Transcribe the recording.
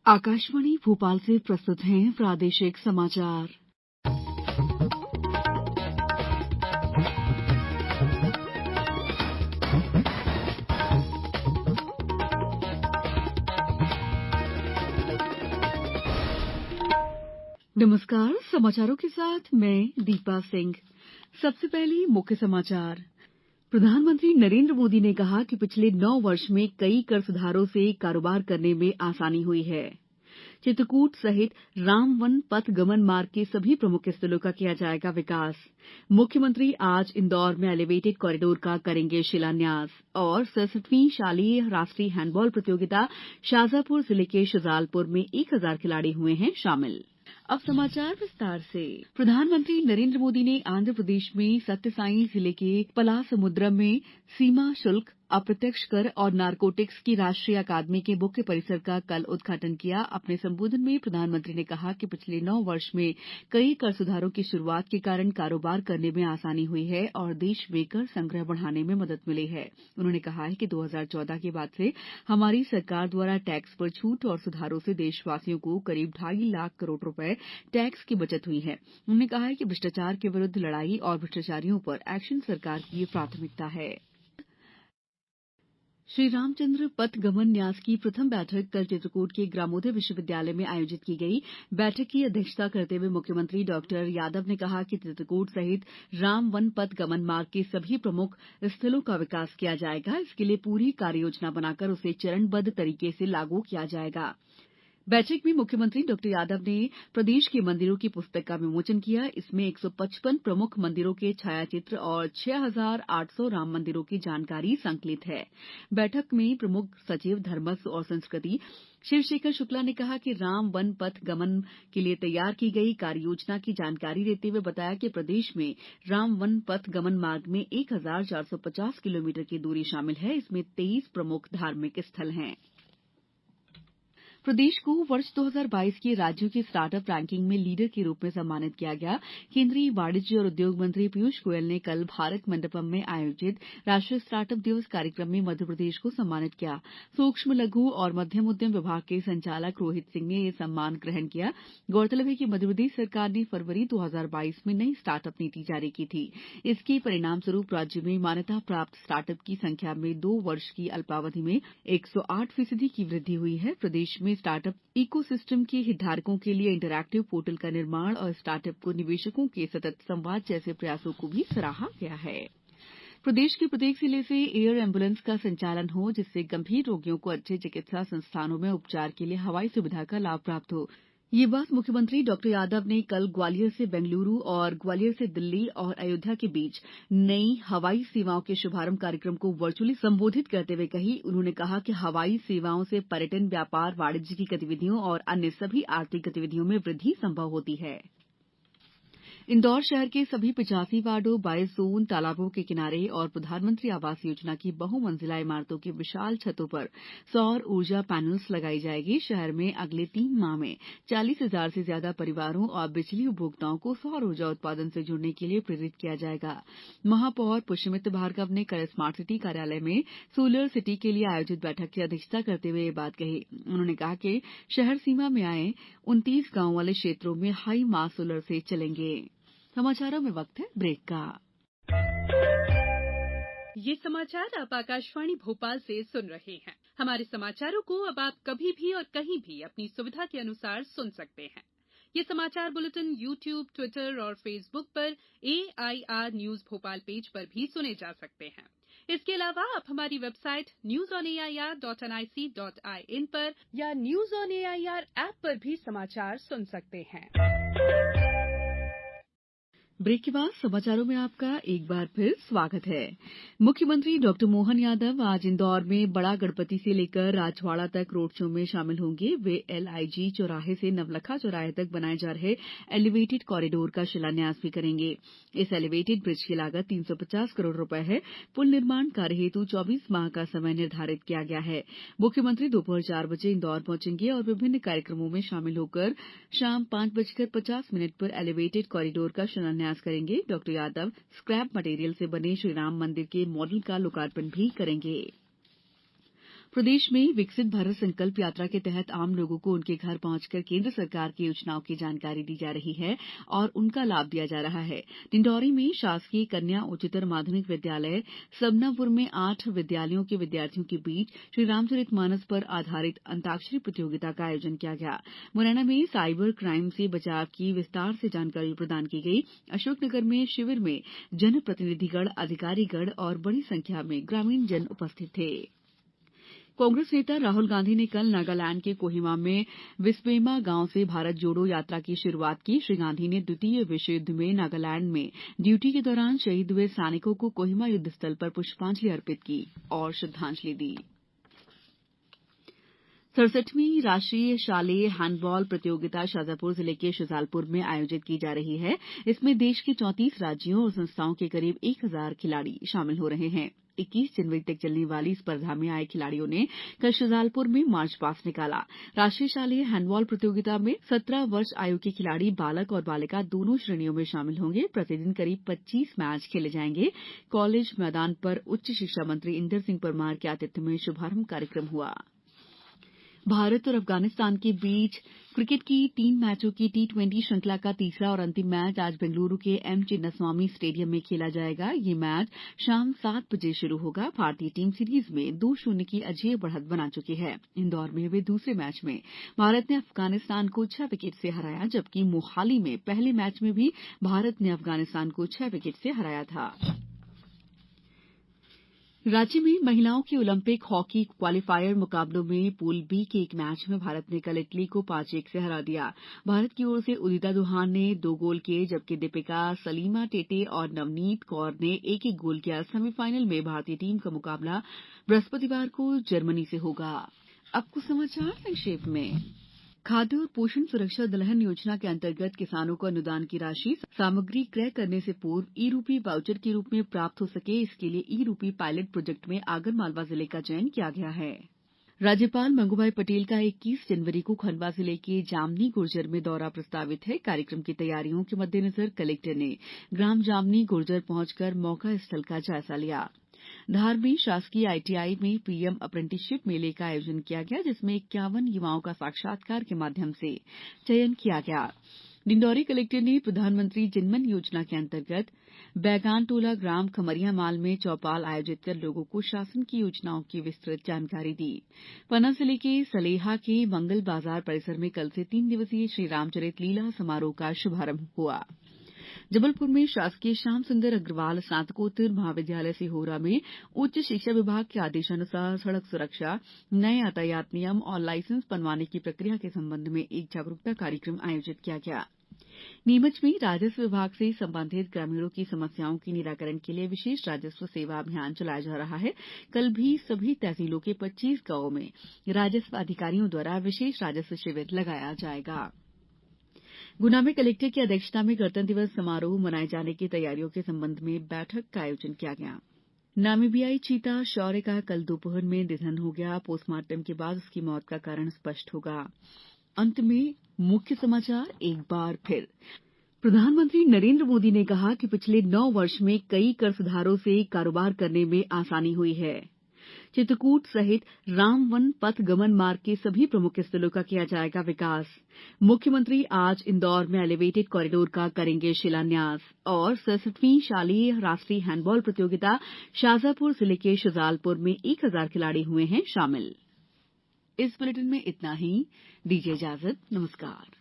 आकाशवाणी भोपाल से प्रस्तुत हैं प्रादेशिक समाचार। नमस्कार, समाचारों के साथ मैं दीपा सिंह। सबसे पहले मुख्य समाचार। प्रधानमंत्री नरेंद्र मोदी ने कहा कि पिछले 9 वर्ष में कई कर सुधारों से कारोबार करने में आसानी हुई है। चित्रकूट सहित रामवन पथ गमन मार्ग के सभी प्रमुख स्थलों का किया जाएगा विकास। मुख्यमंत्री आज इंदौर में एलिवेटेड कॉरिडोर का करेंगे शिलान्यास। और 67वीं शालेय राष्ट्रीय हैंडबॉल प्रतियोगिता शाजापुर जिले के शुजालपुर में 1000 खिलाड़ी हुए हैं शामिल। अब समाचार विस्तार से। प्रधानमंत्री नरेंद्र मोदी ने आंध्र प्रदेश में सत्यसाई जिले के पलासमुद्रम में सीमा शुल्क, अप्रत्यक्ष कर और नारकोटिक्स की राष्ट्रीय अकादमी के मुख्य परिसर का कल उद्घाटन किया। अपने संबोधन में प्रधानमंत्री ने कहा कि पिछले 9 वर्ष में कई कर सुधारों की शुरुआत के कारण कारोबार करने में आसानी हुई है और देश में कर संग्रह बढ़ाने में मदद मिली है। उन्होंने कहा है कि 2014 के बाद से हमारी सरकार द्वारा टैक्स पर छूट और सुधारों से देशवासियों को करीब 2.5 लाख करोड़ रुपए टैक्स की बचत हुई है। उन्होंने कहा है कि भ्रष्टाचार के विरुद्ध लड़ाई और भ्रष्टाचारियों पर एक्शन सरकार की प्राथमिकता है। श्री रामचंद्र पथ गमन न्यास की प्रथम बैठक कल चित्रकूट के ग्रामोदय विश्वविद्यालय में आयोजित की गई। बैठक की अध्यक्षता करते हुए मुख्यमंत्री डॉक्टर यादव ने कहा कि चित्रकूट सहित रामवन पथ गमन मार्ग के सभी प्रमुख स्थलों का विकास किया जाएगा। इसके लिए पूरी कार्ययोजना बनाकर उसे चरणबद्ध तरीके से लागू किया जाएगा। बैठक में मुख्यमंत्री डॉक्टर यादव ने प्रदेश के मंदिरों की पुस्तक का विमोचन किया। इसमें 155 प्रमुख मंदिरों के छायाचित्र और 6800 राम मंदिरों की जानकारी संकलित है। बैठक में प्रमुख सचिव धर्मस्व और संस्कृति शिवशेखर शुक्ला ने कहा कि राम वन पथ गमन के लिए तैयार की गई कार्ययोजना की जानकारी देते हुए बताया कि प्रदेश में राम वन पथ गमन मार्ग में 1450 किलोमीटर की दूरी शामिल है। इसमें 23 प्रमुख धार्मिक स्थल हैं। प्रदेश को वर्ष 2022 की राज्यों की स्टार्टअप रैंकिंग में लीडर के रूप में सम्मानित किया गया। केंद्रीय वाणिज्य और उद्योग मंत्री पीयूष गोयल ने कल भारत मंडपम में आयोजित राष्ट्रीय स्टार्टअप दिवस कार्यक्रम में मध्यप्रदेश को सम्मानित किया। सूक्ष्म लघु और मध्यम उद्यम विभाग के संचालक रोहित सिंह ने यह सम्मान ग्रहण किया। गौरतलब है कि मध्यप्रदेश सरकार ने फरवरी 2022 में नई स्टार्टअप नीति जारी की थी। इसके परिणाम स्वरूप राज्य में मान्यता प्राप्त स्टार्टअप की संख्या में 2 वर्ष की अल्पावधि में 108% की वृद्धि हुई है। प्रदेश में स्टार्टअप इकोसिस्टम के हितधारकों के लिए इंटरैक्टिव पोर्टल का निर्माण और स्टार्टअप को निवेशकों के सतत संवाद जैसे प्रयासों को भी सराहा गया है। प्रदेश के प्रत्येक जिले से एयर एम्बुलेंस का संचालन हो, जिससे गंभीर रोगियों को अच्छे चिकित्सा संस्थानों में उपचार के लिए हवाई सुविधा का लाभ प्राप्त हो। ये बात मुख्यमंत्री डॉक्टर यादव ने कल ग्वालियर से बेंगलुरु और ग्वालियर से दिल्ली और अयोध्या के बीच नई हवाई सेवाओं के शुभारंभ कार्यक्रम को वर्चुअली संबोधित करते हुए कही। उन्होंने कहा कि हवाई सेवाओं से पर्यटन, व्यापार, वाणिज्य की गतिविधियों और अन्य सभी आर्थिक गतिविधियों में वृद्धि संभव होती है। इंदौर शहर के सभी 85 वार्डों, 22 जोन, तालाबों के किनारे और प्रधानमंत्री आवास योजना की बहुमंजिला इमारतों की विशाल छतों पर सौर ऊर्जा पैनल्स लगाई जाएगी। शहर में अगले 3 माह में 40,000 से ज्यादा परिवारों और बिजली उपभोक्ताओं को सौर ऊर्जा उत्पादन से जुड़ने के लिए प्रेरित किया जाएगा। महापौर पुष्यमित्र भार्गव ने कल स्मार्ट सिटी कार्यालय में सोलर सिटी के लिए आयोजित बैठक की अध्यक्षता करते हुए ये बात कही। उन्होंने कहा कि शहर सीमा में आए 29 गांव वाले क्षेत्रों में हाई मास सोलर से चलेंगे। समाचारों में वक्त है ब्रेक का। ये समाचार आप आकाशवाणी भोपाल से सुन रहे हैं। हमारे समाचारों को अब आप कभी भी और कहीं भी अपनी सुविधा के अनुसार सुन सकते हैं। ये समाचार बुलेटिन YouTube, ट्विटर और फेसबुक पर AIR न्यूज भोपाल पेज पर भी सुने जा सकते हैं। इसके अलावा आप हमारी वेबसाइट newsonair.nic.in पर या न्यूज ऑन एआईआर ऐप पर भी समाचार सुन सकते हैं। ब्रेक के बाद समाचारों में आपका एक बार फिर स्वागत है। मुख्यमंत्री डॉक्टर मोहन यादव आज इंदौर में बड़ा गणपति से लेकर राजवाड़ा तक रोड शो में शामिल होंगे। वे LIG चौराहे से नवलखा चौराहे तक बनाए जा रहे एलिवेटेड कॉरिडोर का शिलान्यास भी करेंगे। इस एलिवेटेड ब्रिज की लागत 350 करोड़ रुपए है। पुल निर्माण कार्य हेतु 24 माह का समय निर्धारित किया गया है। मुख्यमंत्री दोपहर 4 बजे इंदौर पहुंचेंगे और विभिन्न कार्यक्रमों में शामिल होकर शाम 5:50 पर एलिवेटेड कॉरिडोर का शिलान्यास करेंगे। डॉक्टर यादव स्क्रैप मटेरियल से बने श्रीराम मंदिर के मॉडल का लोकार्पण भी करेंगे। प्रदेश में विकसित भारत संकल्प यात्रा के तहत आम लोगों को उनके घर पहुंचकर केंद्र सरकार की योजनाओं की जानकारी दी जा रही है और उनका लाभ दिया जा रहा है। डिंडौरी में शासकीय कन्या उच्चतर माध्यमिक विद्यालय सबनापुर में 8 विद्यालयों के विद्यार्थियों के बीच श्री रामचरितमानस पर आधारित अंताक्षरी प्रतियोगिता का आयोजन किया गया। मुरैना में साइबर क्राइम से बचाव की विस्तार से जानकारी प्रदान की गई। अशोकनगर में शिविर में जनप्रतिनिधिगण, अधिकारीगण और बड़ी संख्या में ग्रामीण जन उपस्थित थे। कांग्रेस नेता राहुल गांधी ने कल नागालैंड के कोहिमा में विस्वेमा गांव से भारत जोड़ो यात्रा की शुरुआत की। श्री गांधी ने द्वितीय विश्व युद्ध में नागालैंड में ड्यूटी के दौरान शहीद हुए सैनिकों को कोहिमा युद्ध स्थल पर पुष्पांजलि अर्पित की और श्रद्धांजलि दी। 67वीं राष्ट्रीय शालेय हैंडबॉल प्रतियोगिता शाजापुर जिले के शुजालपुर में आयोजित की जा रही है। इसमें देश के 34 राज्यों और संस्थाओं के करीब 1000 खिलाड़ी शामिल हो रहे हैं। 21 जनवरी तक चलने वाली स्पर्धा में आए खिलाड़ियों ने कल शुजालपुर में मार्च पास्ट निकाला। राष्ट्रीय शालेय हैंडबॉल प्रतियोगिता में 17 वर्ष आयु के खिलाड़ी बालक और बालिका दोनों श्रेणियों में शामिल होंगे। प्रतिदिन करीब 25 मैच खेले जाएंगे। कॉलेज मैदान पर उच्च शिक्षा मंत्री इंदर सिंह परमार के आतिथ्य में शुभारंभ कार्यक्रम हुआ। भारत और अफगानिस्तान के बीच क्रिकेट की 3 मैचों की T20 श्रृंखला का तीसरा और अंतिम मैच आज बेंगलुरु के एम चिन्नास्वामी स्टेडियम में खेला जाएगा। ये मैच शाम 7 बजे शुरू होगा। भारतीय टीम सीरीज में 2-0 की अजेय बढ़त बना चुकी है। इंदौर में हुए दूसरे मैच में भारत ने अफगानिस्तान को 6 विकेट से हराया, जबकि मोहाली में पहले मैच में भी भारत ने अफगानिस्तान को 6 विकेट से हराया था। रांची में महिलाओं के ओलंपिक हॉकी क्वालीफायर मुकाबलों में पूल बी के एक मैच में भारत ने कल इटली को 5-1 से हरा दिया। भारत की ओर से उदिता दुहान ने 2 गोल किए, जबकि दीपिका, सलीमा टेटे और नवनीत कौर ने एक-एक गोल किया। सेमीफाइनल में भारतीय टीम का मुकाबला बृहस्पतिवार को जर्मनी से होगा। अब कुछ समाचार संक्षेप में। खाद्य और पोषण सुरक्षा दलहन योजना के अंतर्गत किसानों को अनुदान की राशि सामग्री क्रय करने से पूर्व ई रूपी वाउचर के रूप में प्राप्त हो सके, इसके लिए ई रूपी पायलट प्रोजेक्ट में आगरमालवा जिले का चयन किया गया है। राज्यपाल मंगूभाई पटेल का 21 जनवरी को खंडवा जिले के जामनी गुर्जर में दौरा प्रस्तावित है। कार्यक्रम की तैयारियों के मद्देनजर कलेक्टर ने ग्राम जामनी गुर्जर पहुंचकर मौका स्थल का जायजा लिया। धार में शासकीय आईटीआई में पीएम अप्रेंटिसशिप मेले का आयोजन किया गया, जिसमें 51 युवाओं का साक्षात्कार के माध्यम से चयन किया गया। डिंडौरी कलेक्टर ने प्रधानमंत्री जनमन योजना के अंतर्गत बैगानटोला ग्राम खमरियामाल में चौपाल आयोजित कर लोगों को शासन की योजनाओं की विस्तृत जानकारी दी। पन्ना जिले के सलेहा के मंगल बाजार परिसर में कल से 3 दिवसीय श्री रामचरित लीला समारोह का शुभारंभ हुआ। जबलपुर में शासकीय श्याम सुंदर अग्रवाल स्नातकोत्तर महाविद्यालय सिहोरा में उच्च शिक्षा विभाग के आदेशानुसार सड़क सुरक्षा, नए यातायात नियम और लाइसेंस बनवाने की प्रक्रिया के संबंध में एक जागरूकता कार्यक्रम आयोजित किया गया। नीमच में राजस्व विभाग से संबंधित ग्रामीणों की समस्याओं के निराकरण के लिए विशेष राजस्व सेवा अभियान चलाया जा रहा है। कल भी सभी तहसीलों के 25 गांवों में राजस्व अधिकारियों द्वारा विशेष राजस्व शिविर लगाया जाएगा। गुना में कलेक्टर की अध्यक्षता में गणतंत्र दिवस समारोह मनाए जाने की तैयारियों के संबंध में बैठक का आयोजन किया गया। नामीबियाई चीता शौर्य का कल दोपहर में निधन हो गया। पोस्टमार्टम के बाद उसकी मौत का कारण स्पष्ट होगा। अंत में मुख्य समाचार एक बार फिर। प्रधानमंत्री नरेंद्र मोदी ने कहा कि पिछले 9 वर्ष में कई कर सुधारों से कारोबार करने में आसानी हुई है। चित्रकूट सहित रामवन पथ गमन मार्ग के सभी प्रमुख स्थलों का किया जाएगा विकास। मुख्यमंत्री आज इंदौर में एलिवेटेड कॉरिडोर का करेंगे शिलान्यास। और 67वीं शालेय राष्ट्रीय हैंडबॉल प्रतियोगिता शाजापुर जिले के शुजालपुर में 1000 खिलाड़ी हुए हैं शामिल। इस बुलेटिन में इतना ही। दीजिए इजाजत। नमस्कार।